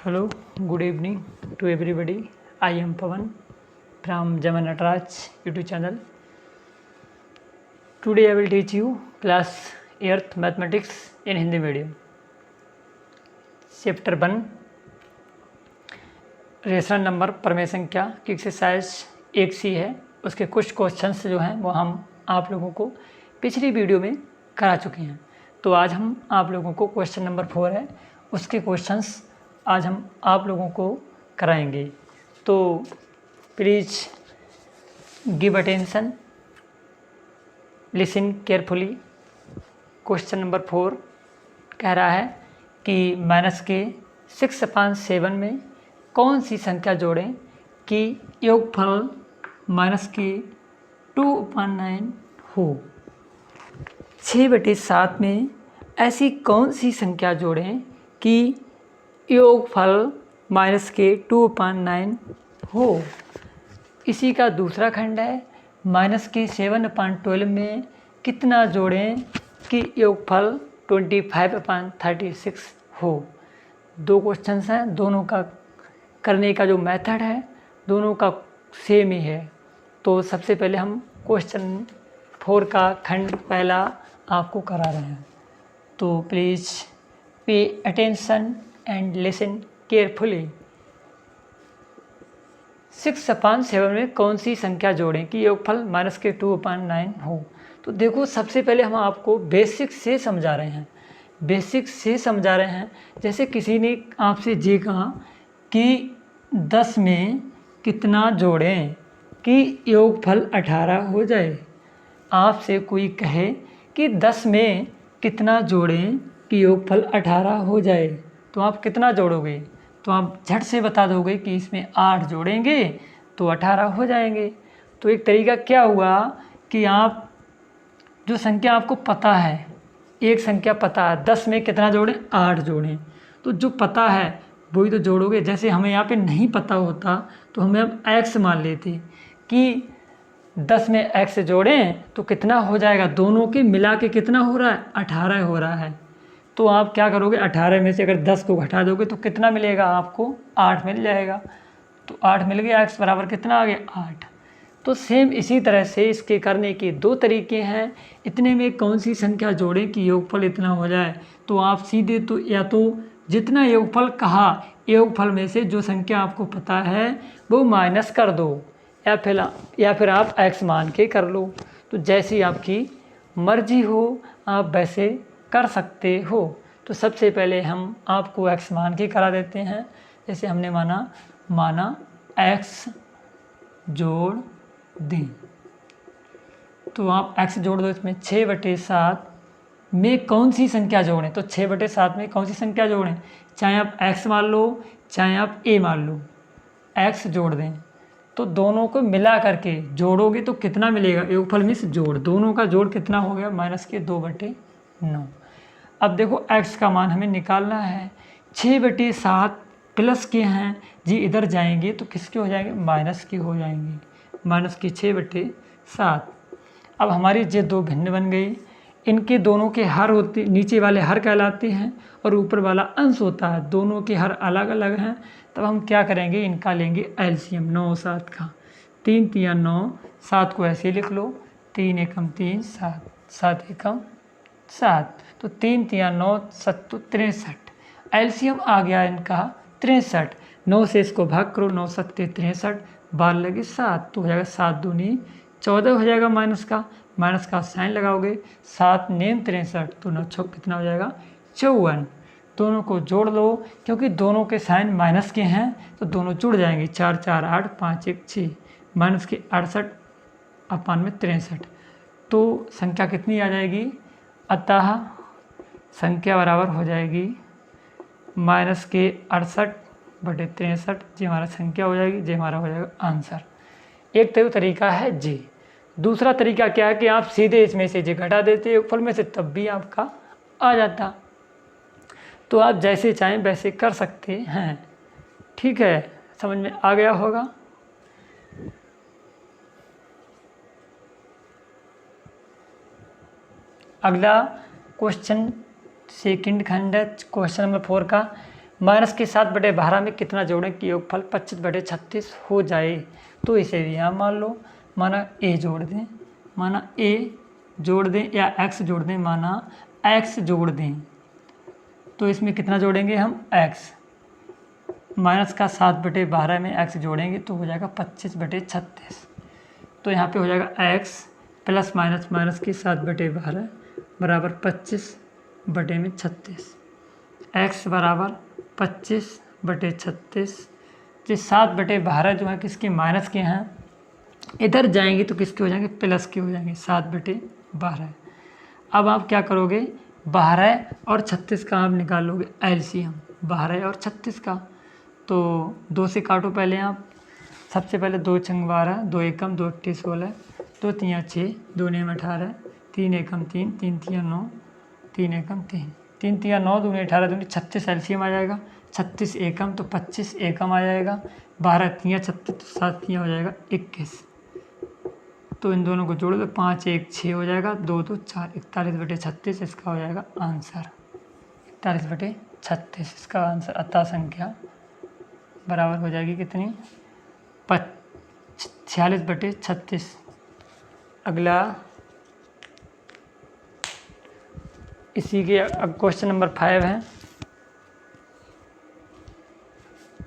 Hello, good evening to everybody. I am Pavan from Jaman Nataraj YouTube channel. Today I will teach you class 8th mathematics in Hindi medium. Chapter 1 rational number प्रमेय संख्या की exercise 1C है। उसके कुछ questions जो हैं वो हम आप लोगों को पिछली वीडियो में करा चुके हैं। तो आज हम आप लोगों को क्वेश्चन नंबर 4 है, उसके क्वेश्चंस आज हम आप लोगों को कराएंगे। तो please give attention, listen carefully. Question number 4 कह रहा है कि माइनस के 6/7 में कौन सी संख्या जोड़ें कि योगफल माइनस के 2/9 हो। 6/7 में ऐसी कौन सी संख्या जोड़ें कि योगफल माइनस के 2/9 हो। इसी का दूसरा खंड है, माइनस के 7/12 में कितना जोड़ें कि योगफल 25/36 हो। दो क्वेश्चंस हैं, दोनों का करने का जो मेथड है दोनों का सेम ही है। तो सबसे पहले हम क्वेश्चन 4 का खंड पहला आपको करा रहे हैं। तो please pay attention and listen carefully. 6/7 में कौन सी संख्या जोड़ें कि योगफल माइनस के 2/9 हो। तो देखो, सबसे पहले हम आपको बेसिक से समझा रहे हैं, जैसे किसी ने आपसे ये कहा कि 10 में कितना जोड़ें कि योगफल 18 हो जाए। आपसे कोई कहे कि 10 में कितना जोड़ें कि योगफल 18 हो जाए, तो आप कितना जोड़ोगे? तो आप झट से बता दोगे कि इसमें 8 जोड़ेंगे तो 18 हो जाएंगे। तो एक तरीका क्या हुआ कि आप जो संख्या आपको पता है, एक संख्या पता है, 10 में कितना जोड़ें, 8 जोड़ें, तो जो पता है वही तो जोड़ोगे। जैसे हमें यहाँ पे नहीं पता होता तो हमें अब x मान लेते कि 10 में x जोड़ें तो कितना हो जाएगा, दोनों के मिला के कितना हो रहा है, 18 हो रहा है। तो आप क्या करोगे, 18 में से अगर 10 को घटा दोगे तो कितना मिलेगा आपको, 8 मिल जाएगा। तो 8 मिल गया, x बराबर कितना आ गया, 8। तो सेम इसी तरह से इसके करने के दो तरीके हैं। इतने में कौन सी संख्या जोड़ें कि योगफल इतना हो जाए। तो आप सीधे तो या तो जितना योगफल कहा, योगफल में से जो संख्या आपको पता है वो माइनस कर दो, या फिर आप x मान के कर लो। तो जैसी आपकी मर्जी हो आप वैसे कर सकते हो। तो सबसे पहले हम आपको x मान के करा देते हैं। जैसे हमने माना x जोड़ दें, तो आप x जोड़ दो। इसमें 6/7 में कौन सी संख्या जोड़ें, तो 6/7 में कौन सी संख्या जोड़ें, चाहे आप x मान लो चाहे आप a मान लो, x जोड़ दें। तो दोनों को मिला करके जोड़ोगे तो कितना मिलेगा, योगफल में से जोड़, दोनों का जोड़ कितना हो गया, माइनस के 2/9। अब देखो x का मान हमें निकालना है। 6/7 प्लस के हैं जी, इधर जाएंगे तो किसके हो जाएंगे, माइनस के हो जाएंगे, माइनस की 6/7। अब हमारी ये दो भिन्न बन गई। इनके दोनों के हर होते, नीचे वाले हर कहलाते हैं और ऊपर वाला अंश होता है। दोनों के हर अलग अलग हैं। तब हम क्या करेंगे, इनका लेंगे एलसीएम 9 7 का। 3 3 9, 7 को ऐसे लिख लो, 3 एकम 3 7, 7 एकम 7। तो 3 3 9 7 तो 63। एलसीएम आ गया इनका 63। 9 से इसको भाग करो, 9 7 63, 12 लगे 7, तो हो जाएगा 7 दूनी 14 हो जाएगा। माइनस का साइन लगाओगे, 7 नेम 63, तो 9 6 कितना हो जाएगा, 54। दोनों को जोड़ लो, क्योंकि दोनों के साइन माइनस के हैं तो दोनों जुड़ जाएंगे। 4 4 8, 5 1 6, माइनस के 68/63। तो संख्या कितनी आ जाएगी, अतः संख्या बराबर हो जाएगी माइनस के 68/63। जी हमारा संख्या हो जाएगी, जी हमारा हो जाएगा आंसर। एक तो तरीका है जी। दूसरा तरीका क्या है कि आप सीधे इसमें से जी घटा देते योगफल में से, तब भी आपका आ जाता। तो आप जैसे चाहें वैसे कर सकते हैं। ठीक है, समझ में आ गया होगा। अगला क्वेश्चन सेकंड खंड है क्वेश्चन नंबर 4 का। माइनस के 7/12 में कितना जोड़ें कि योगफल 25/36 हो जाए। तो इसे भी यहाँ मान लो, माना ए जोड़ दें, माना ए जोड़ दें या एक्स जोड़ दें, माना एक्स जोड़ दें, तो इसमें कितना जोड़ेंगे हम एक्स। माइनस का 7/12 में एक्स जोड़ेंगे तो हो जाएगा 25/36। तो यहाँ पे हो जाएगा एक्स प्लस माइनस माइनस की 7/12 बराबर 25/36। एक्स बराबर 25/36। जो 7/12 जो है किसके माइनस के हैं, इधर जाएंगे तो किसके हो जाएंगे प्लस के हो जाएंगे 7/12। अब आप क्या करोगे, 12 और 36 का आप निकालोगे एलसीएम, 12 और 36 का। तो 2 से काटो पहले आप, सबसे पहले 2 छंग 12, 2 एकम 2 अट्ठी 16, 2 तियाँ 6, 2 नेम 18, 3 एकम 3, 3 तियाँ 9, 3 एकम 3, 3 तियाँ 9, 2 18, 2 36 एलसीएम आ जाएगा। 36 एकम तो 25 एकम आ जाएगा। 12 तियाँ 36 तो 7 तियाँ हो जाएगा 21। तो इन दोनों को जोड़ दो, 5 1 6 हो जाएगा, 2 2 4, 41/36 इसका हो जाएगा आंसर। 41/36 इसका आंसर। अतः संख्या बराबर हो जाएगी कितनी, 46/36। अगला इसी के अब क्वेश्चन नंबर 5 है।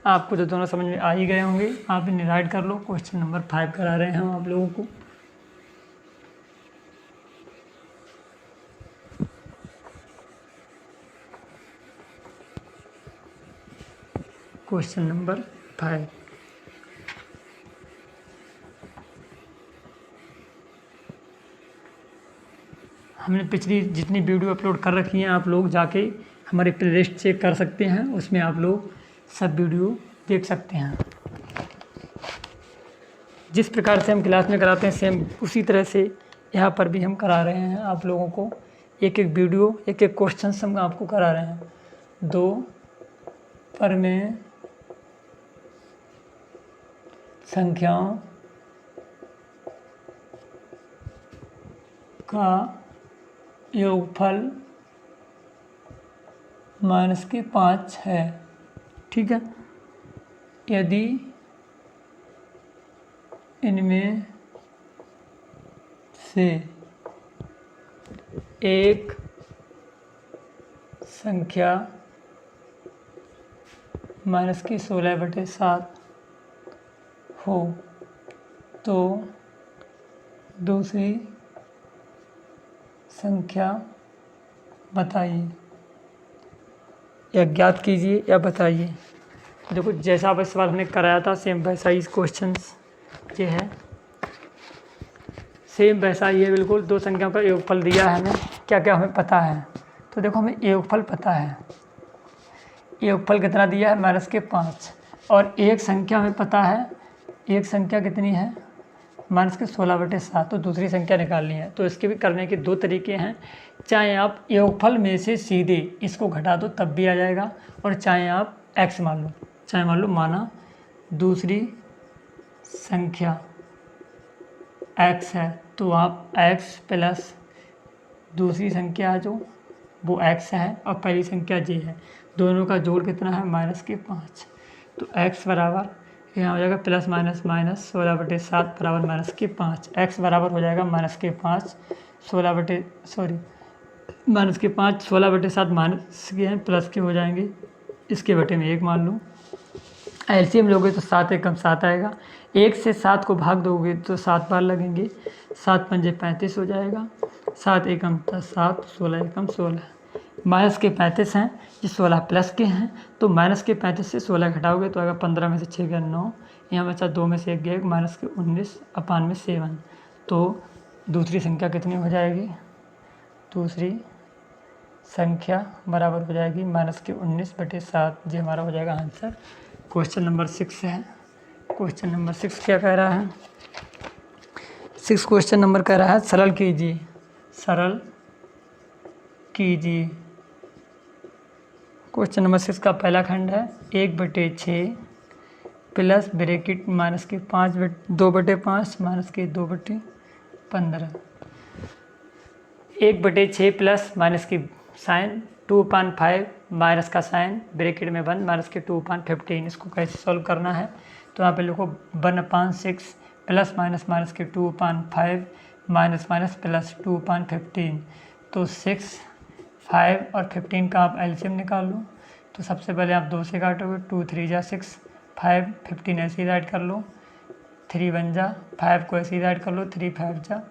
आपको तो दोनों समझ में आ ही गए होंगे, आप इन्हें राइट कर लो। क्वेश्चन नंबर 5 करा रहे हैं हम आप लोगों को। क्वेश्चन नंबर 5, हमने पिछली जितनी वीडियो अपलोड कर रखी हैं आप लोग जाके हमारे प्लेलिस्ट चेक कर सकते हैं, उसमें आप लोग सब वीडियो देख सकते हैं। जिस प्रकार से हम क्लास में कराते हैं सेम उसी तरह से यहाँ पर भी हम करा रहे हैं आप लोगों को। एक एक वीडियो, एक एक क्वेश्चन हम आपको करा रहे हैं। 2 पर में संख्याओं का योगफल -5 है। ठीक है, यदि इनमें से एक संख्या -16/7 हो तो दूसरी संख्या बताइए, या ज्ञात कीजिए या बताइए। देखो जैसा अब सवाल हमने कराया था सेम वैसा ही क्वेश्चन ये है, सेम वैसा ही है बिल्कुल। 2 संख्याओं का योगफल दिया है हमें, क्या क्या हमें पता है। तो देखो हमें योगफल पता है, योगफल कितना दिया है -5, और एक संख्या हमें पता है, एक संख्या कितनी है -16/7, तो दूसरी संख्या निकालनी है। तो इसके भी करने के 2 तरीके हैं, चाहे आप योगफल में से सीधे इसको घटा दो तब भी आ जाएगा, और चाहे आप x मान लो, चाहे मान लो माना दूसरी संख्या x है तो आप x प्लस दूसरी संख्या जो वो x है और पहली संख्या j है, दोनों का जोड़ कितना है -5। तो x बराबर यहाँ हो जाएगा प्लस माइनस माइनस 16/7 बराबर -5। x बराबर हो जाएगा -5 16/7 माइनस के हैं प्लस के हो जाएंगे, इसके बटे में 1 मान लो। एलसीएम लोगे तो 7 एकम 7 आएगा, 1 से 7 को भाग दोगे तो 7 बार लगेंगे, 7 पंजे 35 हो जाएगा, 7 एकम 10 7, 16 एकम 16। माइनस के 35 हैं, ये 16 प्लस के हैं, तो माइनस के 35 से 16 घटाओगे तो आएगा 15 में से 6 गया 9, यहाँ बचा 2 में से 1 गया माइनस के 19/7। तो दूसरी संख्या कितनी हो जाएगी, दूसरी संख्या बराबर हो जाएगी -19/7। ये हमारा हो जाएगा आंसर। क्वेश्चन नंबर 6 है। क्वेश्चन नंबर 6 क्या कह रहा है, 6 क्वेश्चन नंबर कह रहा है सरल कीजिए, सरल कीजिए। क्वेश्चन नंबर 6 का पहला खंड है 1/6 प्लस ब्रैकेट माइनस के 2/5 माइनस के 2/15। 1/6 प्लस माइनस की साइन 2/5 माइनस का साइन ब्रैकेट में बंद माइनस के 2/15। इसको कैसे सॉल्व करना है तो यहाँ पे लिखो 1/6 प्लस माइनस माइनस के 2/5 माइनस माइनस प्लस 2/15। तो 6, 5 और 15 का आप एलसीएम निकाल लो। तो सबसे पहले आप 2 से काटोगे, 2 3 जा 6, 5 15 ऐसे ही राइट कर लो, 3 बन जा, 5 को ऐसे ही राइट कर लो, 3 5 जा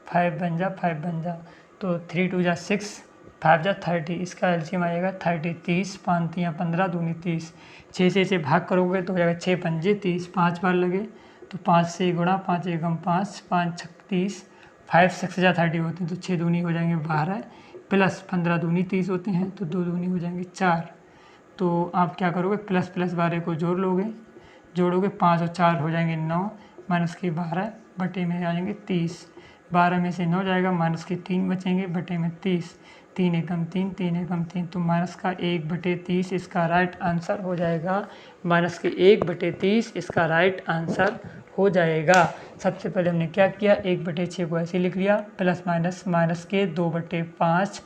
5 बन जा, 5 बन जा। तो 3 2 जा 6, 5 जा 30। इसका एलसीएम आएगा 30, 30, 5 3 15 दूनी 30। 6 से इसे भाग करोगे तो हो जाएगा 6 पंजे 30, 5 बार लगे तो 5 से गुणा, 5 एकम 5, 5 छक 30, 5 6 जा 30 होते हैं तो 6 दूनी हो जाएंगे 12 प्लस 15 दूनी 30 होते हैं तो 2 दूनी हो जाएंगे 4। तो आप क्या करोगे प्लस प्लस 12 को जोड़ोगे 5 और 4 हो जाएंगे 9 माइनस के 12 बटे में आ जाएंगे 30। 12 में से 9 जाएगा माइनस के 3 बचेंगे बटे में 30, 3 एकम 3, 3 एकम 3। तो माइनस का 1/30 इसका राइट आंसर हो जाएगा। माइनस के 1/30 इसका राइट आंसर हो जाएगा। सबसे पहले हमने क्या किया, 1/6 को ऐसे लिख लिया, प्लस माइनस माइनस के 2/5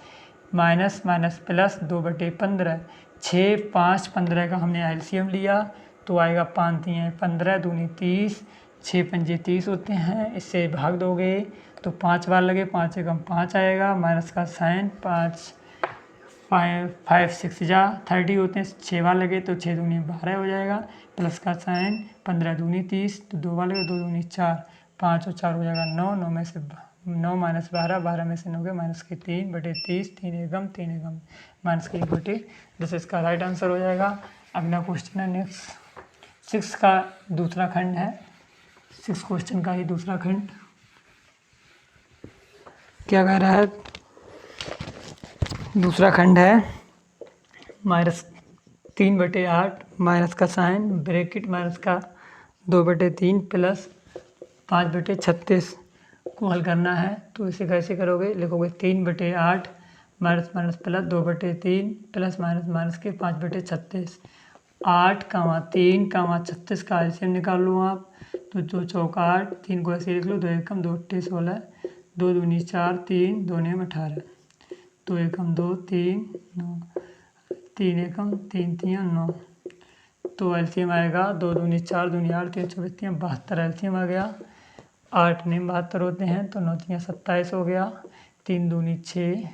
माइनस माइनस प्लस 2/15। 6 5 15 का हमने एलसीएम लिया तो आएगा 5 3 15 दूनी 30, 6 पंजे 30 होते हैं। इससे भाग दोगे तो 5 बार लगे, 5 एकम 5 आएगा माइनस का साइन 5 5 6 जा 30 होते हैं। 6 बार लगे तो 6 दूनी 12 हो जाएगा प्लस का साइन 15 दूनी 30 तो 2 बार लगे 2 दूनी 4, 5 और 4 हो जाएगा 9, 9 में से 9 माइनस 12, 12 में से 9 गए माइनस के 3/30, 3 एकम 3 एकम माइनस के 1/10 इसका राइट आंसर हो जाएगा। अगला क्वेश्चन है नेक्स्ट 6 का दूसरा खंड है। 6 क्वेश्चन का ही दूसरा खंड क्या कह रहा है, दूसरा खंड है -3/8 माइनस का साइन ब्रैकेट माइनस का 2/3 प्लस 5/36 को हल करना है। तो इसे कैसे करोगे, लिखोगे 3/8 minus minus plus 2/3 plus minus minus के 5/36। 8, 3, 36 का एलसीएम निकाल लो आप। तो 2 चौका 8, 3 को ऐसे लिख लो, 2 एकम 2 अट्ठे 16, 2 दूनी 4, 3 2 नेम 18, 2 एकम 2 3 9, 3 एकम 3 3 9। तो एलसीएम आएगा 2 दूनी 4 दूनी 8 3 24 72 एलसीएम आ गया। 8 नेम 72 होते हैं तो 9 3 27 हो गया। 3 दूनी 6,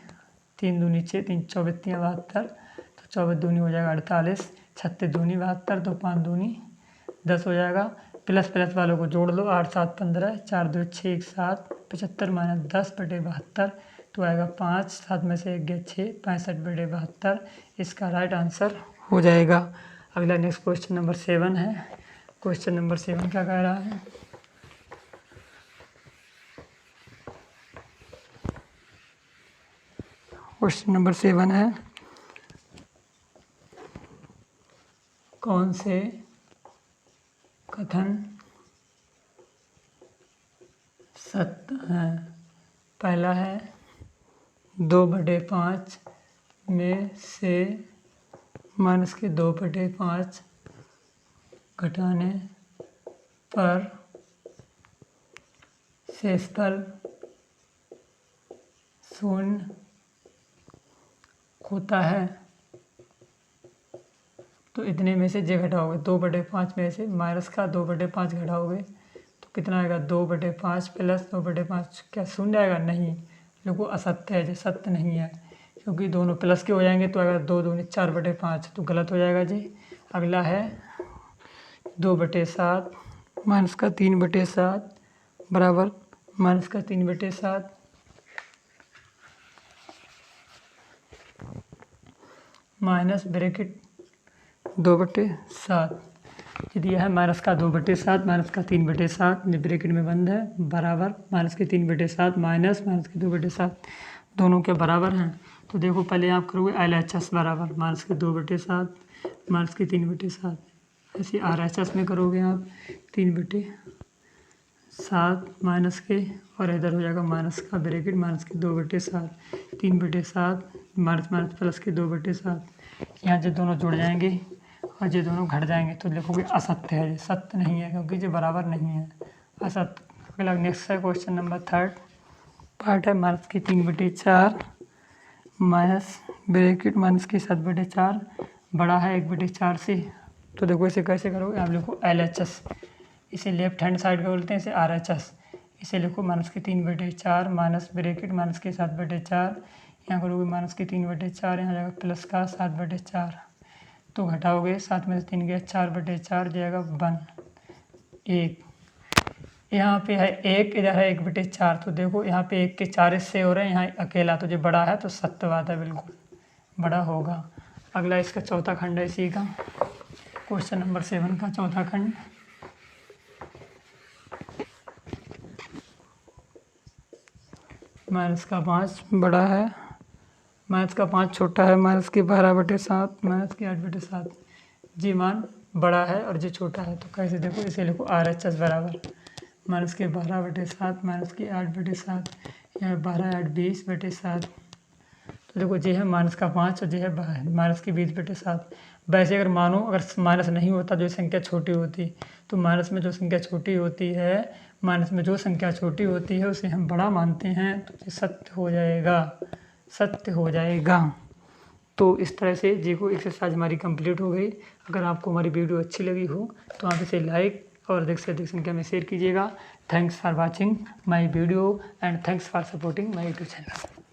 3 दूनी 6, 3 24 72 तो 24 दूनी हो जाएगा 48, 36 दूनी 72 तो 5 दूनी 10 हो जाएगा। प्लस प्लस वालों को जोड़ लो, 8 7 15, 4 2 6 1 7, 75 माइनस 10/72 तो आएगा 5, 7 में से 1 गया 6, 65/72 इसका राइट आंसर हो जाएगा। अगला नेक्स्ट क्वेश्चन नंबर 7 है। क्वेश्चन नंबर 7 क्या कह रहा है, क्वेश्चन नंबर 7 है, कौन से कथन सत्य है। पहला है 2/5 में से माइनस के 2/5 घटाने पर शेषफल 0 होता है। तो इतने में से जे घटाओगे, 2/5 में से माइनस का 2/5 घटाओगे तो कितना आएगा, 2/5 प्लस 2/5 क्या 0 आएगा, नहीं, देखो असत्य है, जो सत्य नहीं है क्योंकि दोनों प्लस के हो जाएंगे तो आएगा 2 दूनी 4/5 तो गलत हो जाएगा जी। अगला है 2/7 माइनस का 3/7 बराबर माइनस का 3/7 माइनस ब्रैकेट 2/7 दिया है, माइनस का 2/7 माइनस का 3/7 ब्रैकेट में बंद है बराबर माइनस के 3/7 माइनस माइनस के 2/7 दोनों के बराबर हैं। तो देखो पहले आप करोगे LHS बराबर माइनस के 2/7 माइनस के 3/7, ऐसे RHS में करोगे आप 3/7 माइनस के और इधर हो जाएगा माइनस का ब्रैकेट माइनस के 2/7 3/7 माइनस माइनस प्लस के 2/7। यहाँ जो दोनों जुड़ जाएंगे और ये दोनों घट जाएंगे तो लिखोगे असत्य है, ये सत्य नहीं है क्योंकि ये बराबर नहीं है, असत्य। अगला नेक्स्ट है क्वेश्चन नंबर 3 पार्ट है माइनस के 3/4 माइनस ब्रैकेट माइनस के 7/4 बड़ा है 1/4 से। तो देखो इसे कैसे करोगे, आप लिखो LHS, इसे लेफ्ट हैंड साइड का बोलते हैं, इसे RHS। इसे लिखो माइनस के 3/4 माइनस ब्रैकेट माइनस के 7/4, यहाँ करोगे माइनस के 3/4, यहाँ जाएगा प्लस का 7/4, तो घटाओगे 7 में से 3 गया 4/4 जाएगा 1। यहाँ पे है 1, इधर है 1/4, तो देखो यहाँ पे 1 के 4 हिस्से हो रहे हैं, यहाँ अकेला तो जो बड़ा है तो सत्य बात है, बिल्कुल बड़ा होगा। अगला इसका चौथा खंड है इसी का, क्वेश्चन नंबर 7 का चौथा खंड। माइनस का 5 बड़ा है, माइनस का 5 छोटा है, माइनस के 12/7 माइनस के 8/7। जी मान बड़ा है और जी छोटा है, तो कैसे देखो, इसे लिखो RHS बराबर माइनस के 12/7 माइनस के 8/7, यहाँ 12 8 20/7। तो देखो जी है माइनस का 5 और जी है माइनस की 20/7। वैसे अगर मानो अगर माइनस नहीं होता, जो संख्या छोटी होती, तो माइनस में जो संख्या छोटी होती है, माइनस में जो संख्या छोटी होती है उसे हम बड़ा मानते हैं, तो ये सत्य हो जाएगा, सत्य हो जाएगा। तो इस तरह से देखो एक्सरसाइज हमारी कंप्लीट हो गई। अगर आपको हमारी वीडियो अच्छी लगी हो तो आप इसे लाइक और अधिक से अधिक संख्या में शेयर कीजिएगा। Thanks for watching my video and thanks for supporting my YouTube channel.